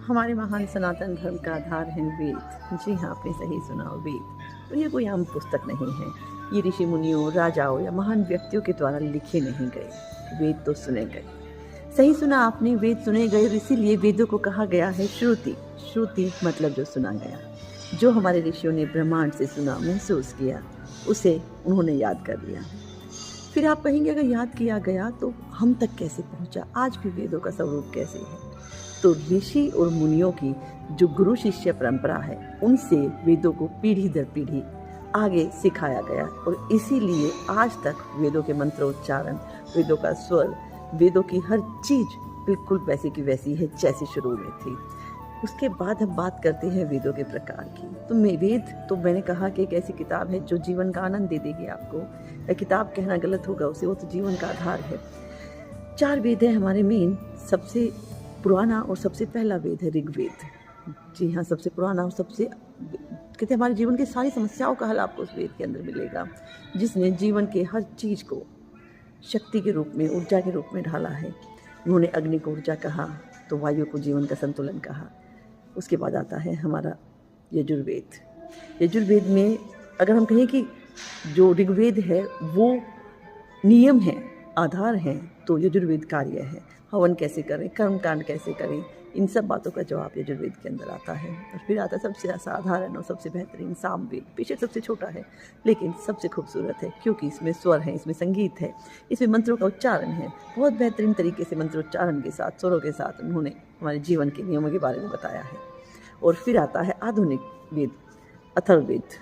हमारे महान सनातन धर्म का आधार है वेद। जी हाँ, आपने सही सुना, वेद। तो ये कोई आम पुस्तक नहीं है। ये ऋषि मुनियों, राजाओं या महान व्यक्तियों के द्वारा लिखे नहीं गए। वेद तो सुने गए। सही सुना आपने, वेद सुने गए। और इसीलिए वेदों को कहा गया है श्रुति। श्रुति मतलब जो सुना गया, जो हमारे ऋषियों ने ब्रह्मांड से सुना, महसूस किया, उसे उन्होंने याद कर लिया। फिर आप कहेंगे अगर याद किया गया तो हम तक कैसे पहुंचा, आज भी वेदों का स्वरूप कैसे है? तो ऋषि और मुनियों की जो गुरु शिष्य परंपरा है, उनसे वेदों को पीढ़ी दर पीढ़ी आगे सिखाया गया। और इसीलिए आज तक वेदों के मंत्रोच्चारण, वेदों का स्वर, वेदों की हर चीज बिल्कुल वैसी की वैसी है जैसी शुरू में थी। उसके बाद हम बात करते हैं वेदों के प्रकार की। तो वेद तो मैंने कहा कि एक ऐसी किताब है जो जीवन का आनंद दे देगी आपको। या किताब कहना गलत होगा उसे, वो तो जीवन का आधार है। 4 वेद हैं हमारे मेन। सबसे पुराना और सबसे पहला वेद है ऋग्वेद। जी हाँ, सबसे पुराना और सबसे कहते हैं हमारे जीवन की सारी समस्याओं का हल आपको उस वेद के अंदर मिलेगा, जिसने जीवन के हर चीज़ को शक्ति के रूप में, ऊर्जा के रूप में ढाला है। उन्होंने अग्नि को ऊर्जा कहा, तो वायु को जीवन का संतुलन कहा। उसके बाद आता है हमारा यजुर्वेद। यजुर्वेद में अगर हम कहें कि जो ऋग्वेद है वो नियम है, आधार है, तो यजुर्वेद कार्य है। हवन कैसे करें, कर्मकांड कैसे करें, इन सब बातों का जवाब यजुर्वेद के अंदर आता है। और फिर आता है सबसे साधारण और सबसे बेहतरीन सामवेद। बेशक सबसे छोटा है लेकिन सबसे खूबसूरत है, क्योंकि इसमें स्वर है, इसमें संगीत है, इसमें मंत्रों का उच्चारण है। बहुत बेहतरीन तरीके से मंत्रोच्चारण के साथ, स्वरों के साथ उन्होंने हमारे जीवन के नियमों के बारे में बताया है। और फिर आता है आधुनिक वेद, अथर्ववेद,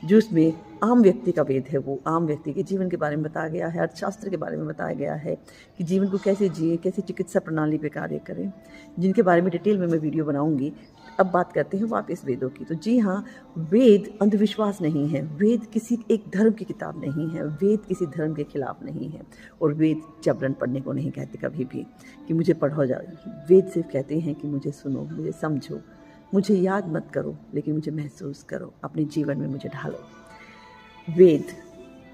जो उसमें आम व्यक्ति का वेद है। वो आम व्यक्ति के जीवन के बारे में बताया गया है, अर्थशास्त्र के बारे में बताया गया है कि जीवन को कैसे जिए, कैसे चिकित्सा प्रणाली पे कार्य करें, जिनके बारे में डिटेल में मैं वीडियो बनाऊंगी। अब बात करते हैं वापस वेदों की। तो जी हाँ, वेद अंधविश्वास नहीं है, वेद किसी एक धर्म की किताब नहीं है, वेद किसी धर्म के खिलाफ नहीं है। और वेद जबरन पढ़ने को नहीं कहते कभी भी कि मुझे पढ़ो जाओ। वेद सिर्फ कहते हैं कि मुझे सुनो, मुझे समझो, मुझे याद मत करो, लेकिन मुझे महसूस करो, अपने जीवन में मुझे ढालो। वेद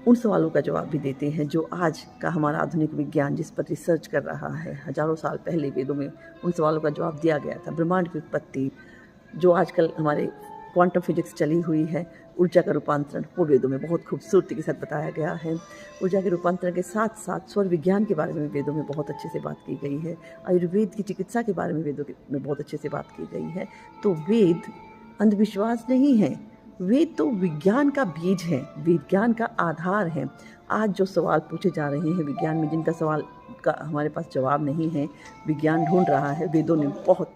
उन सवालों का जवाब भी देते हैं जो आज का हमारा आधुनिक विज्ञान जिस पर रिसर्च कर रहा है। हजारों साल पहले वेदों में उन सवालों का जवाब दिया गया था। ब्रह्मांड की उत्पत्ति, जो आजकल हमारे क्वांटम फिजिक्स चली हुई है, ऊर्जा का रूपांतरण, वो वेदों में बहुत खूबसूरती के साथ बताया गया है। ऊर्जा के रूपांतरण के साथ साथ स्वर विज्ञान के बारे में वेदों में बहुत अच्छे से बात की गई है। आयुर्वेद की चिकित्सा के बारे में वेदों में बहुत अच्छे से बात की गई है। तो वेद अंधविश्वास नहीं है, वेद तो विज्ञान का बीज है, विज्ञान का आधार है। आज जो सवाल पूछे जा रहे हैं विज्ञान में, जिनका सवाल का हमारे पास जवाब नहीं है, विज्ञान ढूंढ रहा है, वेदों ने बहुत